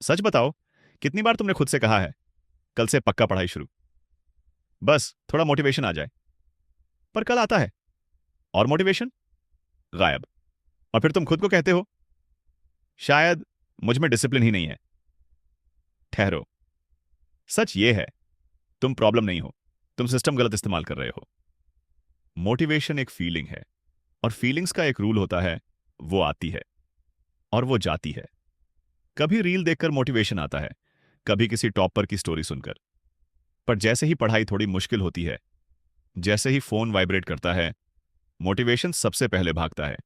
सच बताओ, कितनी बार तुमने खुद से कहा है कल से पक्का पढ़ाई शुरू, बस थोड़ा मोटिवेशन आ जाए। पर कल आता है और मोटिवेशन गायब। और फिर तुम खुद को कहते हो शायद मुझ में डिसिप्लिन ही नहीं है। ठहरो, सच ये है तुम प्रॉब्लम नहीं हो, तुम सिस्टम गलत इस्तेमाल कर रहे हो। मोटिवेशन एक फीलिंग है, और फीलिंग्स का एक रूल होता है, वो आती है और वो जाती है। कभी रील देखकर मोटिवेशन आता है, कभी किसी टॉपर की स्टोरी सुनकर। पर जैसे ही पढ़ाई थोड़ी मुश्किल होती है, जैसे ही फोन वाइब्रेट करता है, मोटिवेशन सबसे पहले भागता है।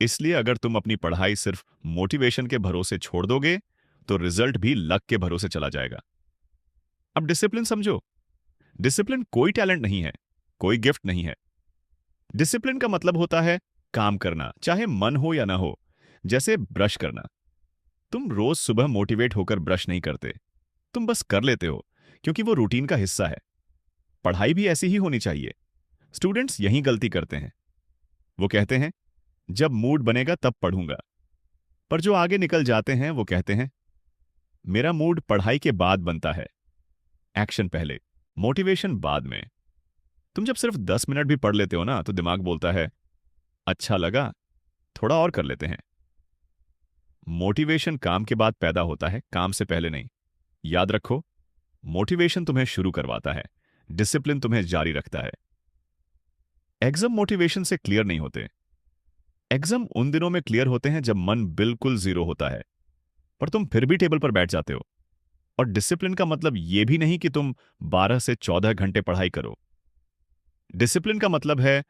इसलिए अगर तुम अपनी पढ़ाई सिर्फ मोटिवेशन के भरोसे छोड़ दोगे, तो रिजल्ट भी लक के भरोसे चला जाएगा। अब डिसिप्लिन समझो। डिसिप्लिन कोई टैलेंट नहीं है, कोई गिफ्ट नहीं है। डिसिप्लिन का मतलब होता है काम करना, चाहे मन हो या ना हो। जैसे ब्रश करना, तुम रोज सुबह मोटिवेट होकर ब्रश नहीं करते, तुम बस कर लेते हो क्योंकि वो रूटीन का हिस्सा है। पढ़ाई भी ऐसी ही होनी चाहिए। स्टूडेंट्स यही गलती करते हैं। वो कहते हैं जब मूड बनेगा तब पढ़ूंगा, पर जो आगे निकल जाते हैं वो कहते हैं मेरा मूड पढ़ाई के बाद बनता है। एक्शन पहले, मोटिवेशन बाद में। तुम जब सिर्फ 10 मिनट भी पढ़ लेते हो ना, तो दिमाग बोलता है अच्छा लगा, थोड़ा और कर लेते हैं। मोटिवेशन काम के बाद पैदा होता है, काम से पहले नहीं। याद रखो, मोटिवेशन तुम्हें शुरू करवाता है, डिसिप्लिन तुम्हें जारी रखता है। एग्जाम मोटिवेशन से क्लियर नहीं होते। एग्जाम उन दिनों में क्लियर होते हैं जब मन बिल्कुल जीरो होता है, पर तुम फिर भी टेबल पर बैठ जाते हो। और डिसिप्लिन का मतलब यह भी नहीं कि तुम 12 से 14 घंटे पढ़ाई करो। डिसिप्लिन का मतलब है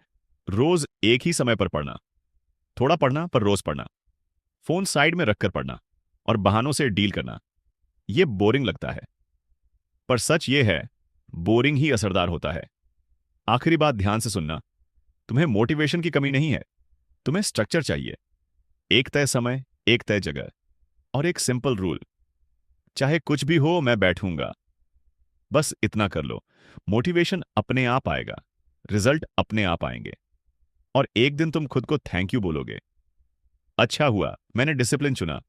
रोज एक ही समय पर पढ़ना, थोड़ा पढ़ना पर रोज पढ़ना, फोन साइड में रखकर पढ़ना, और बहानों से डील करना। यह बोरिंग लगता है, पर सच यह है बोरिंग ही असरदार होता है। आखिरी बात ध्यान से सुनना, तुम्हें मोटिवेशन की कमी नहीं है, तुम्हें स्ट्रक्चर चाहिए। एक तय समय, एक तय जगह, और एक सिंपल रूल, चाहे कुछ भी हो मैं बैठूंगा। बस इतना कर लो, मोटिवेशन अपने आप आएगा, रिजल्ट अपने आप आएंगे, और एक दिन तुम खुद को थैंक यू बोलोगे। अच्छा हुआ मैंने डिसिप्लिन चुना।